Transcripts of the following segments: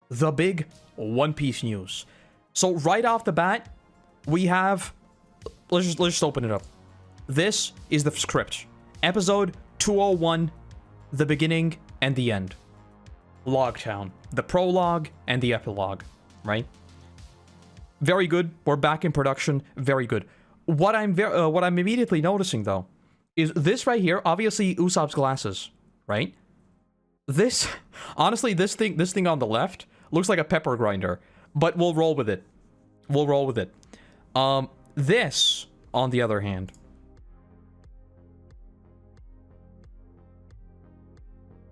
the big One Piece news. So right off the bat, we have... Let's just open it up. This is the script. Episode 201, the beginning and the end. Logtown. The prologue and the epilogue, right? Very good. We're back in production. Very good. What I'm immediately noticing, though, is this right here, obviously Usopp's glasses, right? This, honestly, this thing on the left looks like a pepper grinder, but we'll roll with it. We'll roll with it. This, on the other hand,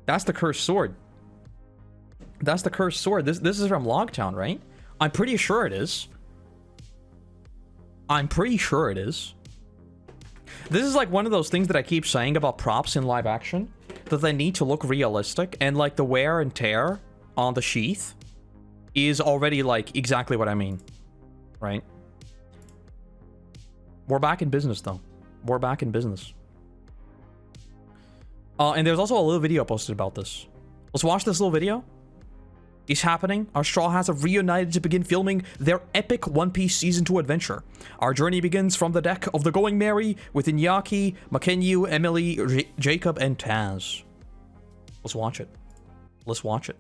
that's the cursed sword. That's the cursed sword. This is from Logtown, right? I'm pretty sure it is. I'm pretty sure it is. This is like one of those things that I keep saying about props in live action, that they need to look realistic, and like the wear and tear on the sheath is already like exactly what I mean, right? We're back in business, though. We're back in business. And there's also a little video posted about this. Let's watch this little video. It's happening. Our Straw Hats have reunited to begin filming their epic One Piece Season 2 adventure. Our journey begins from the deck of the Going Merry with Iñaki, Makenyu, Emily, Jacob, and Taz. Let's watch it. Let's watch it.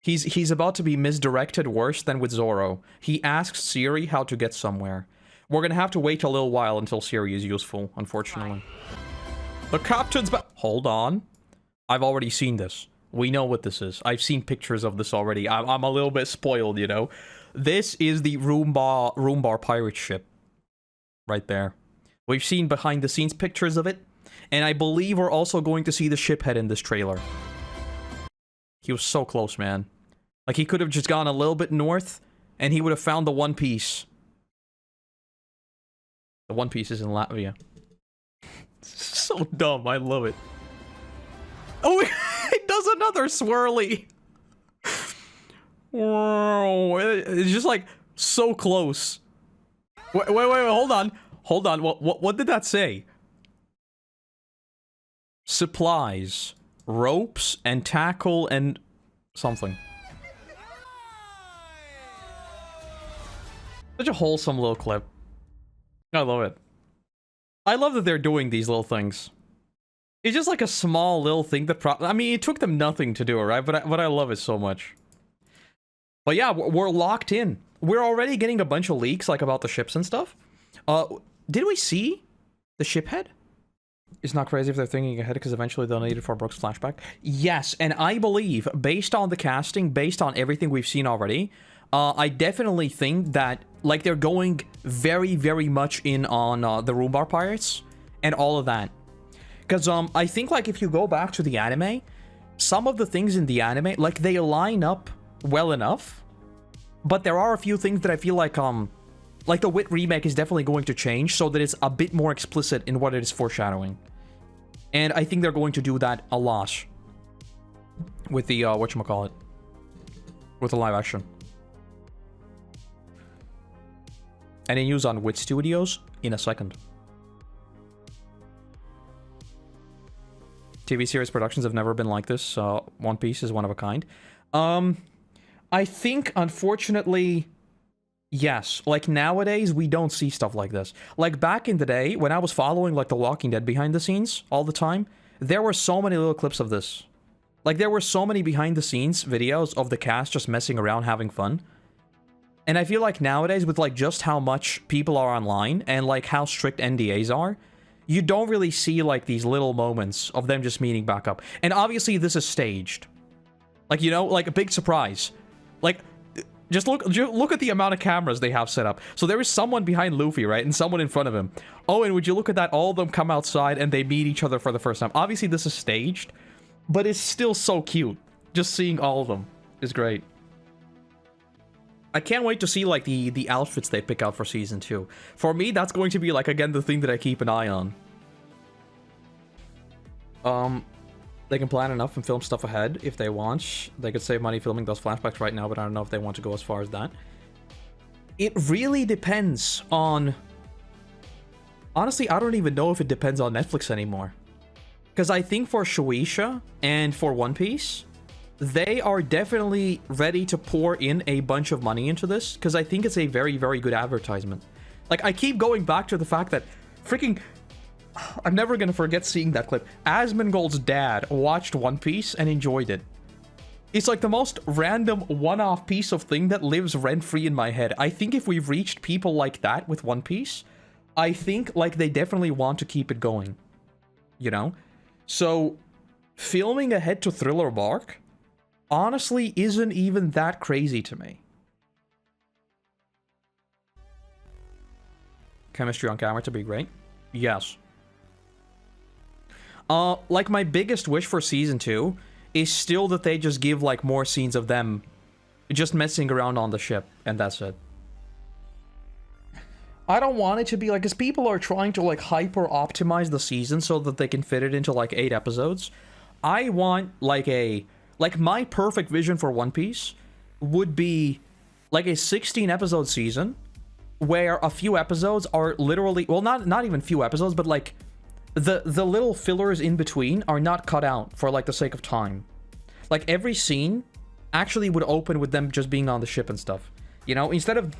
He's about to be misdirected worse than with Zoro. He asks Siri how to get somewhere. We're gonna have to wait a little while until Siri is useful, unfortunately. The captain's back. Hold on. I've already seen this. We know what this is. I've seen pictures of this already. I'm a little bit spoiled, you know. This is the Roombar pirate ship. Right there. We've seen behind the scenes pictures of it. And I believe we're also going to see the ship head in this trailer. He was so close, man. Like, he could have just gone a little bit north, and he would have found the One Piece. The One Piece is in Latvia. So dumb, I love it. Oh, it does another swirly. Whoa, it's just like so close. Wait, hold on. Hold on, what did that say? Supplies, ropes, and tackle, and something. Such a wholesome little clip. I love it. I love that they're doing these little things. It's just like a small little thing that I mean, it took them nothing to do it, right? But I love it so much. But yeah, we're locked in. We're already getting a bunch of leaks, like, about the ships and stuff. Did we see the ship head? It's not crazy if they're thinking ahead, because eventually they'll need it for Brooks' flashback. Yes, and I believe, based on the casting, based on everything we've seen already, I definitely think that, like, they're going very, very much in on the Roombar Pirates and all of that. Because I think, like, if you go back to the anime, some of the things in the anime, like, they line up well enough, but there are a few things that I feel like the WIT remake is definitely going to change so that it's a bit more explicit in what it is foreshadowing. And I think they're going to do that a lot with the, whatchamacallit, with the live action. Any news on WIT Studios? In a second. TV series productions have never been like this. One Piece is one of a kind. I think, unfortunately, yes. Like, nowadays, we don't see stuff like this. Like, back in the day, when I was following, like, The Walking Dead behind the scenes all the time, there were so many little clips of this. Like, there were so many behind-the-scenes videos of the cast just messing around, having fun. And I feel like nowadays, with, like, just how much people are online and, like, how strict NDAs are, you don't really see, like, these little moments of them just meeting back up. And obviously, this is staged. Like, you know, like, a big surprise. Like, just look at the amount of cameras they have set up. So there is someone behind Luffy, right? And someone in front of him. Oh, and would you look at that? All of them come outside and they meet each other for the first time. Obviously, this is staged, but it's still so cute. Just seeing all of them is great. I can't wait to see, like, the outfits they pick out for Season 2. For me, that's going to be, like, again, the thing that I keep an eye on. They can plan enough and film stuff ahead if they want. They could save money filming those flashbacks right now, but I don't know if they want to go as far as that. It really depends on... Honestly, I don't even know if it depends on Netflix anymore. Because I think for Shueisha and for One Piece, they are definitely ready to pour in a bunch of money into this, because I think it's a very, very good advertisement. Like, I keep going back to the fact that freaking... I'm never gonna forget seeing that clip. Asmongold's dad watched One Piece and enjoyed it. It's like the most random one-off piece of thing that lives rent-free in my head. I think if we've reached people like that with One Piece, I think, like, they definitely want to keep it going. You know? So, filming ahead to Thriller Bark, honestly, isn't even that crazy to me. Chemistry on camera to be great? Yes. Like, my biggest wish for Season 2 is still that they just give, like, more scenes of them just messing around on the ship, and that's it. I don't want it to be, like, because people are trying to, like, hyper-optimize the season so that they can fit it into, like, 8 episodes. I want, like, my perfect vision for One Piece would be, like, a 16-episode season where a few episodes are literally... Well, not even few episodes, but, like... The little fillers in between are not cut out for, like, the sake of time. Like, every scene actually would open with them just being on the ship and stuff. You know, instead of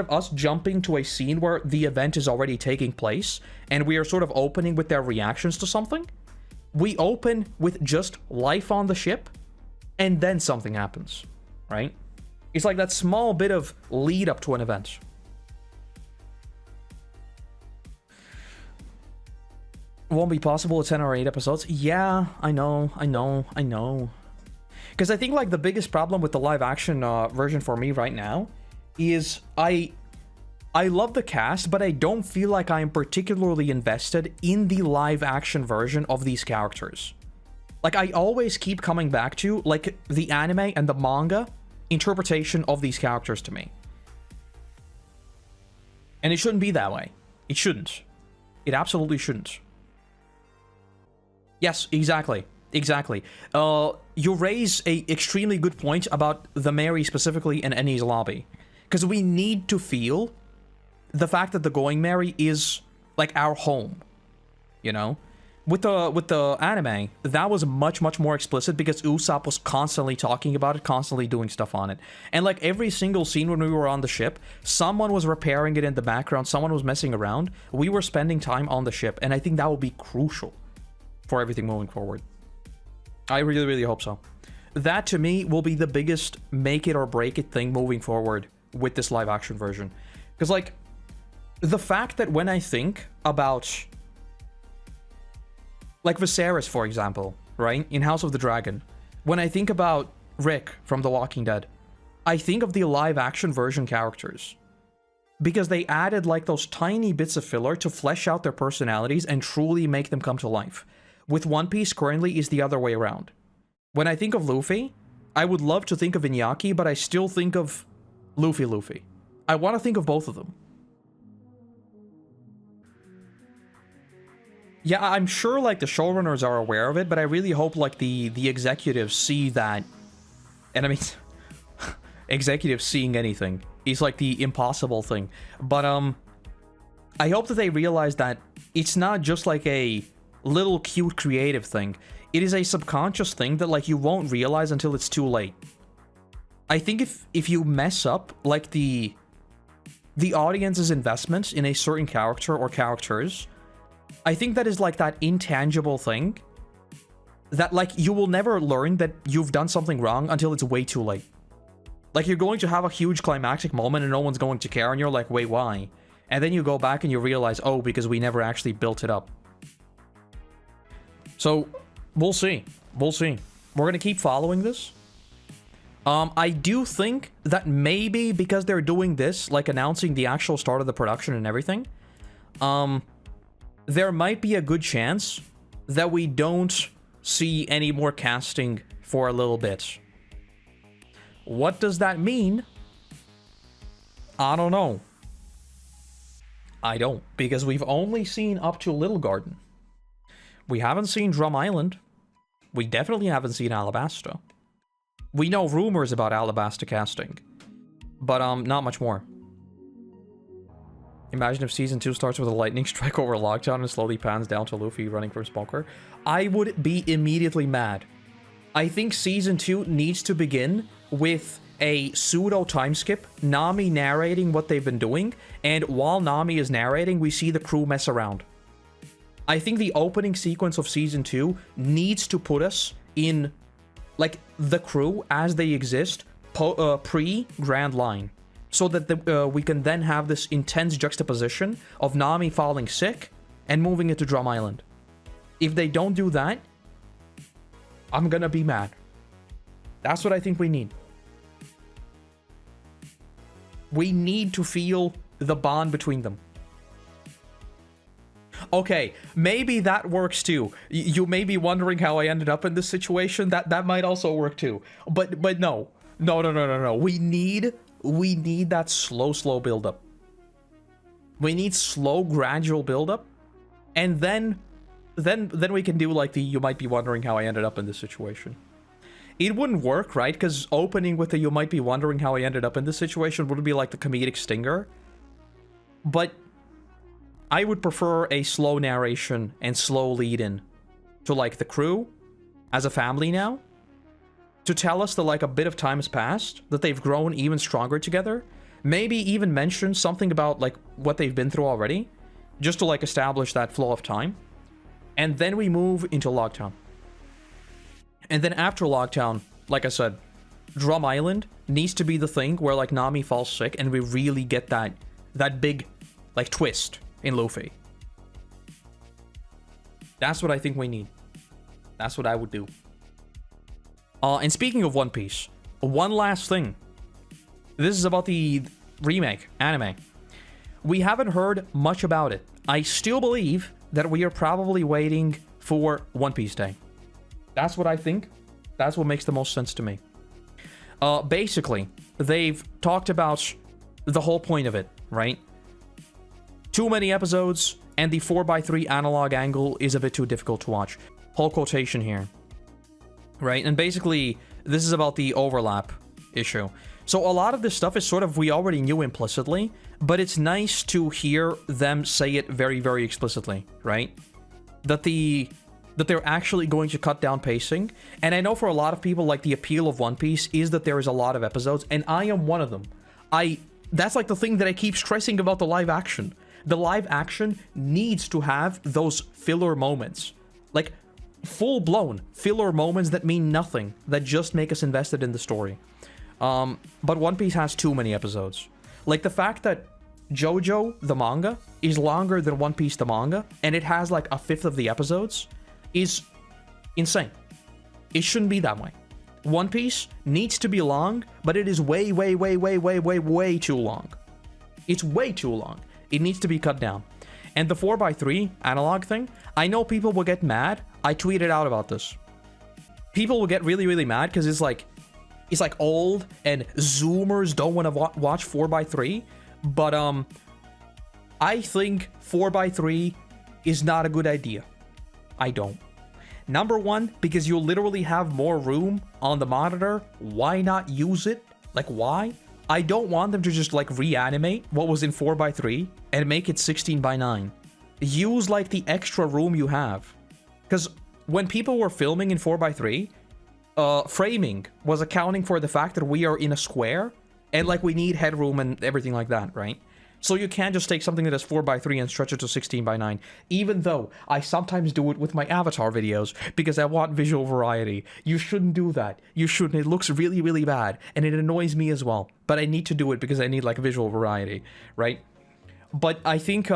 us jumping to a scene where the event is already taking place, and we are sort of opening with their reactions to something, we open with just life on the ship, and then something happens, right? It's like that small bit of lead up to an event. Won't be possible with 10 or 8 episodes. Yeah, I know. Because I think, like, the biggest problem with the live-action version for me right now is I love the cast, but I don't feel like I'm particularly invested in the live-action version of these characters. Like, I always keep coming back to, like, the anime and the manga interpretation of these characters to me. And it shouldn't be that way. It shouldn't. It absolutely shouldn't. Yes, exactly. Exactly. You raise a extremely good point about the Mary specifically in Enies Lobby. Because we need to feel the fact that the Going Mary is, like, our home. You know? With the anime, that was much, much more explicit because Usopp was constantly talking about it, constantly doing stuff on it. And, like, every single scene when we were on the ship, someone was repairing it in the background, someone was messing around. We were spending time on the ship, and I think that will be crucial for everything moving forward. I really, really hope so. That, to me, will be the biggest make it or break it thing moving forward with this live action version. Because, like, the fact that when I think about, like, Viserys, for example, right, in House of the Dragon, when I think about Rick from The Walking Dead, I think of the live action version characters. Because they added, like, those tiny bits of filler to flesh out their personalities and truly make them come to life. With One Piece, currently, is the other way around. When I think of Luffy, I would love to think of Iñaki, but I still think of Luffy. I want to think of both of them. Yeah, I'm sure, like, the showrunners are aware of it, but I really hope, like, the executives see that. And I mean, executives seeing anything is, like, the impossible thing. But, I hope that they realize that it's not just, like, a little cute creative thing. It is a subconscious thing that, like, you won't realize until it's too late. I think if you mess up, like, the audience's investment in a certain character or characters, I think that is, like, that intangible thing that, like, you will never learn that you've done something wrong until it's way too late. Like, you're going to have a huge climactic moment and no one's going to care, and you're like, wait, why? And then you go back and you realize, oh, because we never actually built it up. So, we'll see. We're going to keep following this. I do think that maybe because they're doing this, like announcing the actual start of the production and everything, there might be a good chance that we don't see any more casting for a little bit. What does that mean? I don't know. Because we've only seen up to Little Garden. We haven't seen Drum Island. We definitely haven't seen Alabasta. We know rumors about Alabasta casting, but not much more. Imagine if season 2 starts with a lightning strike over lockdown and slowly pans down to Luffy running from Smoker. I would be immediately mad. I think season 2 needs to begin with a pseudo time skip, Nami narrating what they've been doing, and while Nami is narrating, we see the crew mess around. I think the opening sequence of season 2 needs to put us in, like, the crew as they exist pre-Grand Line, so that we can then have this intense juxtaposition of Nami falling sick and moving into Drum Island. If they don't do that, I'm gonna be mad. That's what I think we need. We need to feel the bond between them. Okay, maybe that works too. You may be wondering how I ended up in this situation. That might also work too. But no. No. We need that slow build-up. We need slow, gradual build-up. And then we can do like the you might be wondering how I ended up in this situation. It wouldn't work, right? Because opening with the you might be wondering how I ended up in this situation would be like the comedic stinger. But I would prefer a slow narration and slow lead-in to like the crew as a family now, to tell us that like a bit of time has passed, that they've grown even stronger together. Maybe even mention something about like what they've been through already, just to like establish that flow of time. And then we move into Lockdown. And then after Lockdown, like I said, Drum Island needs to be the thing where like Nami falls sick and we really get that big like twist in Luffy. That's what I think we need. That's what I would do. And speaking of One Piece, one last thing. This is about the remake anime. We haven't heard much about it. I still believe that we are probably waiting for One Piece Day. That's what I think. That's what makes the most sense to me. Basically, they've talked about the whole point of it, right? Too many episodes, and the 4x3 analog angle is a bit too difficult to watch. Whole quotation here. Right? And basically, this is about the overlap issue. So a lot of this stuff is sort of we already knew implicitly, but it's nice to hear them say it very, very explicitly, right? That they're actually going to cut down pacing. And I know for a lot of people, like, the appeal of One Piece is that there is a lot of episodes, and I am one of them. That's like the thing that I keep stressing about the live action. The live action needs to have those filler moments. Like, full-blown filler moments that mean nothing, that just make us invested in the story. But One Piece has too many episodes. Like, the fact that JoJo, the manga, is longer than One Piece, the manga, and it has like a fifth of the episodes, is insane. It shouldn't be that way. One Piece needs to be long, but it is way too long. It's way too long. It needs to be cut down. And the 4x3 analog thing, I know people will get mad. I tweeted out about this. People will get really mad because it's like old and Zoomers don't want to watch 4x3. But I think 4x3 is not a good idea. I don't. Number one, because you'll literally have more room on the monitor. Why not use it? Like, why? I don't want them to just like reanimate what was in 4x3 and make it 16:9. Use like the extra room you have. Because when people were filming in 4x3, framing was accounting for the fact that we are in a square and like we need headroom and everything like that, right? So you can't just take something that is 4x3 and stretch it to 16:9, even though I sometimes do it with my Avatar videos because I want visual variety. You shouldn't do that. You shouldn't. It looks really bad, and it annoys me as well. But I need to do it because I need like visual variety, right? But I think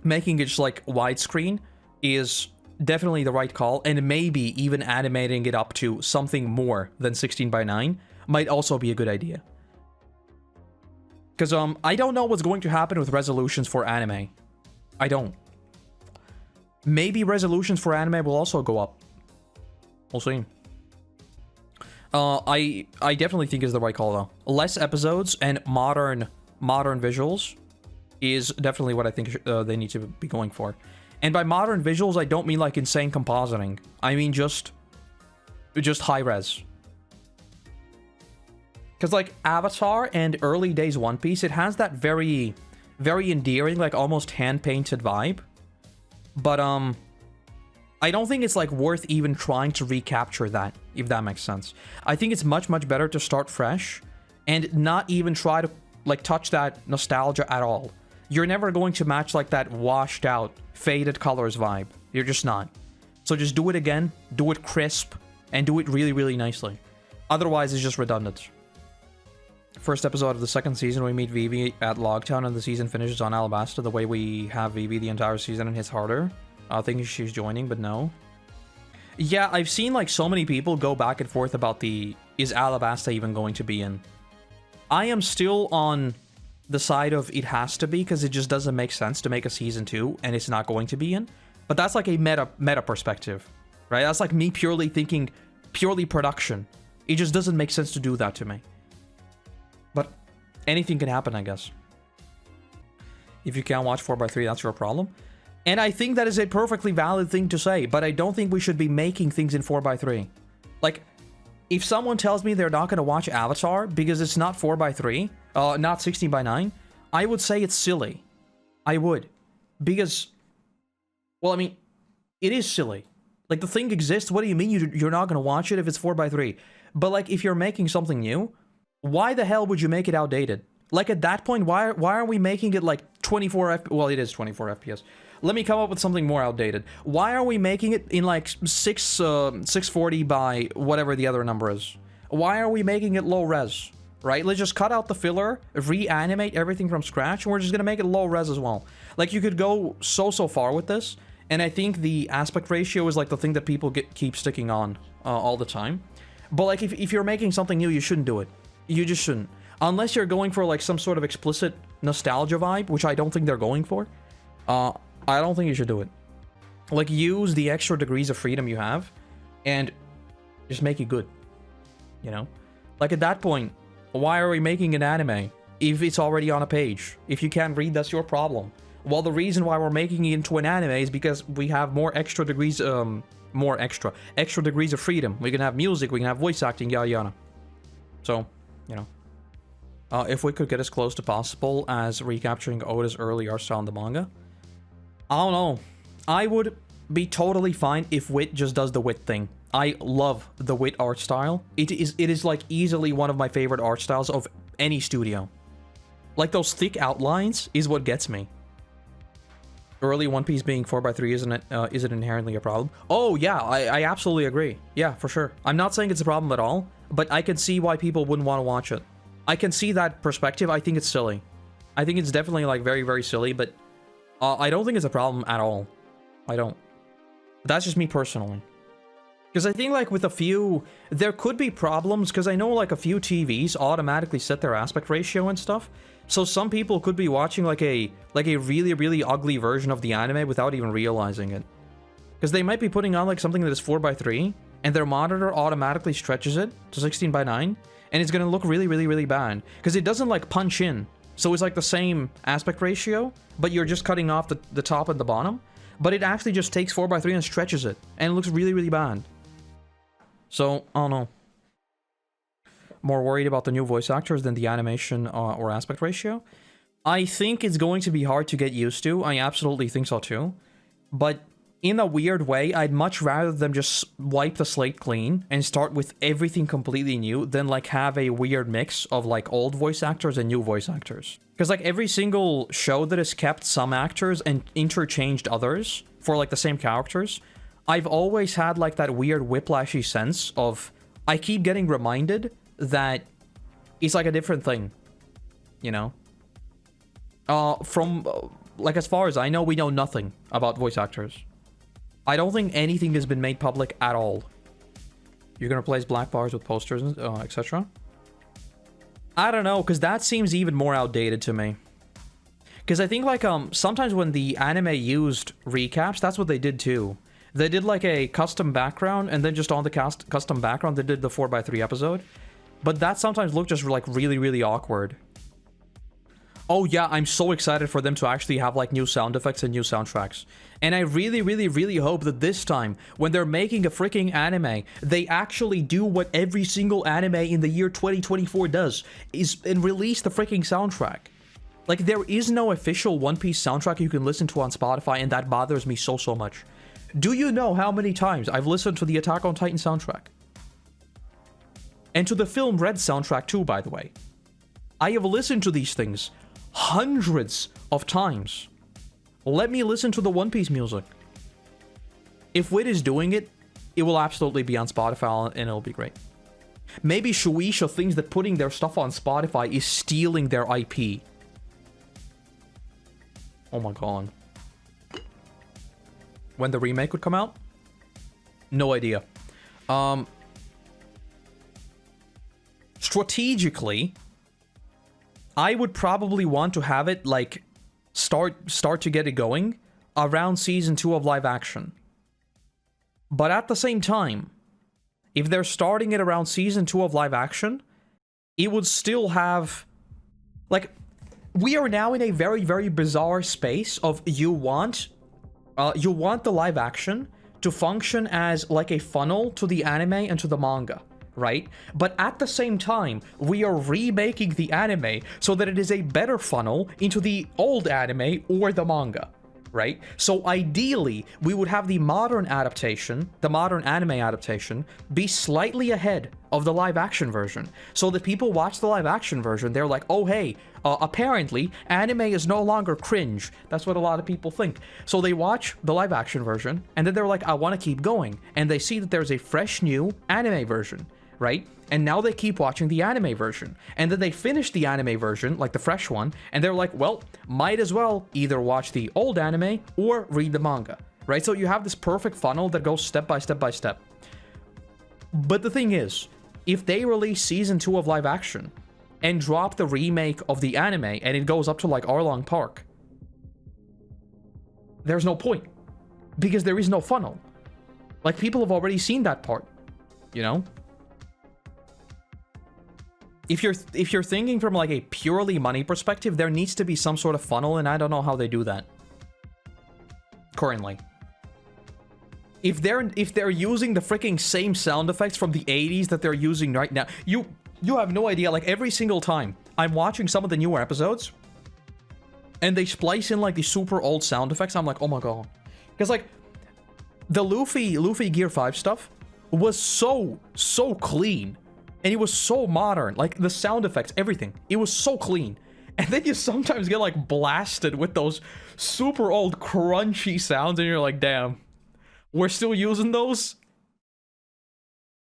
making it just like widescreen is definitely the right call, and maybe even animating it up to something more than 16:9 might also be a good idea. Because I don't know what's going to happen with resolutions for anime. I don't. Maybe resolutions for anime will also go up. We'll see. I definitely think is the right call though. Less episodes and modern visuals is definitely what I think they need to be going for. And by modern visuals, I don't mean like insane compositing. I mean just high res. Because like Avatar and early days One Piece, it has that very very endearing, like almost hand-painted vibe. But I don't think it's like worth even trying to recapture that, if that makes sense. I think it's much, much better to start fresh and not even try to like touch that nostalgia at all. You're never going to match like that washed out, faded colors vibe. You're just not. So just do it again, do it crisp, and do it really, really nicely. Otherwise, it's just redundant. First episode of the second season, we meet Vivi at Logtown, and the season finishes on Alabasta. The way we have Vivi the entire season and hits harder. I think she's joining, but no. Yeah, I've seen like so many people go back and forth about is Alabasta even going to be in? I am still on the side of it has to be, because it just doesn't make sense to make a season 2 and it's not going to be in. But that's like a meta perspective, right? That's like me purely thinking, purely production. It just doesn't make sense to do that to me. But anything can happen, I guess. If you can't watch 4x3, that's your problem. And I think that is a perfectly valid thing to say, but I don't think we should be making things in 4x3. Like, if someone tells me they're not going to watch Avatar because it's not 4x3, not 16:9, I would say it's silly. I would. Because, well, I mean, it is silly. Like, the thing exists, what do you mean you're not going to watch it if it's 4x3? But, like, if you're making something new, why the hell would you make it outdated? Like, at that point, why are we making it, like, 24 FPS? Well, it is 24 FPS. Let me come up with something more outdated. Why are we making it in, like, 640 by whatever the other number is? Why are we making it low res? Right? Let's just cut out the filler, reanimate everything from scratch, and we're just gonna make it low res as well. Like, you could go so far with this, and I think the aspect ratio is, like, the thing that people keep sticking on all the time. But, like, if you're making something new, you shouldn't do it. You just shouldn't. Unless you're going for, like, some sort of explicit nostalgia vibe, which I don't think they're going for. I don't think you should do it. Like, use the extra degrees of freedom you have, and just make it good. You know? Like, at that point, why are we making an anime if it's already on a page? If you can't read, that's your problem. Well, the reason why we're making it into an anime is because we have more extra degrees, extra degrees of freedom. We can have music, we can have voice acting, yada yada. So, you know. If we could get as close to possible as recapturing Oda's early art style in the manga. I don't know. I would be totally fine if WIT just does the WIT thing. I love the WIT art style. It is like easily one of my favorite art styles of any studio. Like, those thick outlines is what gets me. Early One Piece being 4x3 isn't inherently a problem. Oh yeah, I absolutely agree. Yeah, for sure. I'm not saying it's a problem at all, but I can see why people wouldn't want to watch it. I can see that perspective. I think it's silly. I think it's definitely, like, very, very silly, but I don't think it's a problem at all. I don't. But that's just me personally. Because I think, like, with a few, there could be problems, because I know, like, a few TVs automatically set their aspect ratio and stuff. So some people could be watching, like a really, really ugly version of the anime without even realizing it. Because they might be putting on, like, something that is 4x3, and their monitor automatically stretches it to 16:9, and it's going to look really, really, really bad. Because it doesn't, like, punch in. So it's, like, the same aspect ratio, but you're just cutting off the top and the bottom. But it actually just takes 4x3 and stretches it, and it looks really, really bad. So, I don't know. More worried about the new voice actors than the animation or aspect ratio? I think it's going to be hard to get used to. I absolutely think so too. But in a weird way, I'd much rather them just wipe the slate clean and start with everything completely new than, like, have a weird mix of, like, old voice actors and new voice actors. Because, like, every single show that has kept some actors and interchanged others for, like, the same characters, I've always had, like, that weird whiplashy sense of, I keep getting reminded that it's, like, a different thing, you know? Like, as far as I know, we know nothing about voice actors. I don't think anything has been made public at all. You're gonna replace black bars with posters, etc. I don't know, because that seems even more outdated to me. Because I think, like, sometimes when the anime used recaps, that's what they did too. They did, like, a custom background, and then just on the custom background, they did the 4x3 episode. But that sometimes looked just, like, really, really awkward. Oh yeah, I'm so excited for them to actually have, like, new sound effects and new soundtracks. And I really, really, really hope that this time, when they're making a freaking anime, they actually do what every single anime in the year 2024 does, and release the freaking soundtrack. Like, there is no official One Piece soundtrack you can listen to on Spotify, and that bothers me so much. Do you know how many times I've listened to the Attack on Titan soundtrack? And to the film Red soundtrack too, by the way. I have listened to these things hundreds of times. Let me listen to the One Piece music. If WIT is doing it, it will absolutely be on Spotify, and it'll be great. Maybe Shueisha thinks that putting their stuff on Spotify is stealing their IP. Oh my god. When the remake would come out? No idea. Strategically, I would probably want to have it, like, start to get it going around season 2 of live action. But at the same time, if they're starting it around season 2 of live action, it would still have, like, we are now in a very, very bizarre space of you want the live action to function as like a funnel to the anime and to the manga, right? But at the same time, we are remaking the anime so that it is a better funnel into the old anime or the manga, right? So ideally, we would have the modern adaptation, the modern anime adaptation, be slightly ahead of the live action version. So that people watch the live action version, they're like, oh hey, apparently anime is no longer cringe. That's what a lot of people think. So they watch the live action version, and then they're like, I want to keep going. And they see that there's a fresh new anime version, right? And now they keep watching the anime version. And then they finish the anime version, like the fresh one, and they're like, well, might as well either watch the old anime or read the manga, right? So you have this perfect funnel that goes step by step by step. But the thing is, if they release season 2 of live action and drop the remake of the anime and it goes up to like Arlong Park, there's no point, because there is no funnel. Like, people have already seen that part, you know? If you're thinking from like a purely money perspective, there needs to be some sort of funnel, and I don't know how they do that currently. If they're using the freaking same sound effects from the 80s that they're using right now, you have no idea. Like, every single time I'm watching some of the newer episodes and they splice in like the super old sound effects, I'm like, oh my god. Because like the Luffy Gear 5 stuff was so clean. And it was so modern, like the sound effects, everything. It was so clean. And then you sometimes get like blasted with those super old crunchy sounds, and you're like, damn, we're still using those?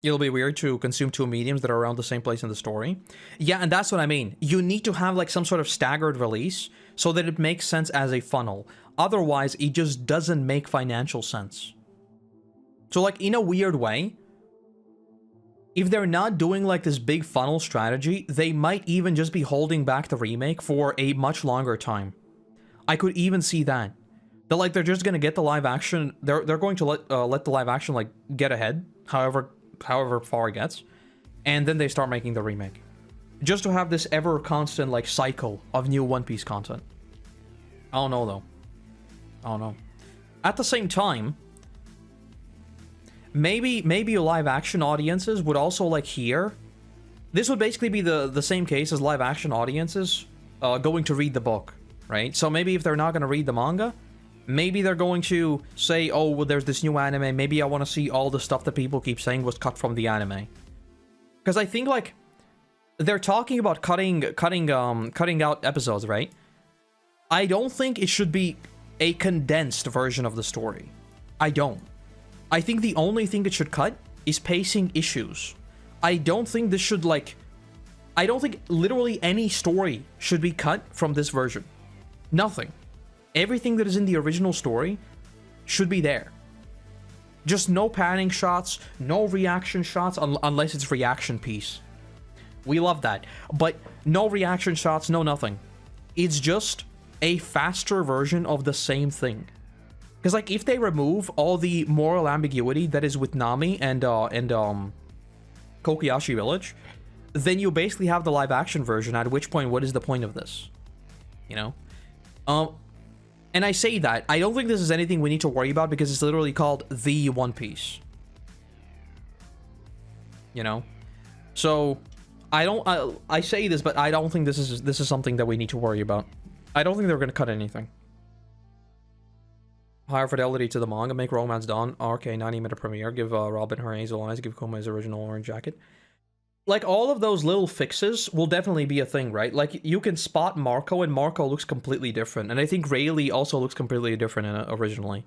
It'll be weird to consume two mediums that are around the same place in the story. Yeah, and that's what I mean. You need to have like some sort of staggered release so that it makes sense as a funnel. Otherwise, it just doesn't make financial sense. So like, in a weird way, if they're not doing like this big funnel strategy, they might even just be holding back the remake for a much longer time. I could even see that. They're just gonna get the live action. They're going to let the live action like get ahead, however far it gets, and then they start making the remake, just to have this ever constant like cycle of new One Piece content. I don't know though. I don't know. At the same time, maybe live action audiences would also like hear. This would basically be the same case as live action audiences going to read the book, right? So maybe if they're not going to read the manga, maybe they're going to say, oh, well, there's this new anime, maybe I want to see all the stuff that people keep saying was cut from the anime. Because I think like they're talking about cutting out episodes, right? I don't think it should be a condensed version of the story. I don't. I think the only thing it should cut is pacing issues. I don't think this should like... I don't think literally any story should be cut from this version. Nothing. Everything that is in the original story should be there. Just no panning shots, no reaction shots, unless it's reaction piece. We love that. But no reaction shots, no nothing. It's just a faster version of the same thing. Because, like, if they remove all the moral ambiguity that is with Nami and Kokoyashi Village, then you basically have the live-action version, at which point, what is the point of this? You know? And I say that, I don't think this is anything we need to worry about, because it's literally called The One Piece. You know? So, I say this, but I don't think this is something that we need to worry about. I don't think they're gonna cut anything. Higher fidelity to the manga, make Romance Dawn, RK 90-minute premiere, give Robin her hazel eyes, give Kuma his original orange jacket. Like, all of those little fixes will definitely be a thing, right? Like, you can spot Marco, and Marco looks completely different. And I think Rayleigh also looks completely different in it originally.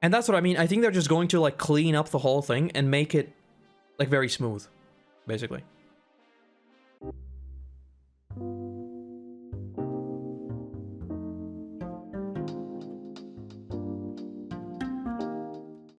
And that's what I mean. I think they're just going to, like, clean up the whole thing and make it, like, very smooth, basically.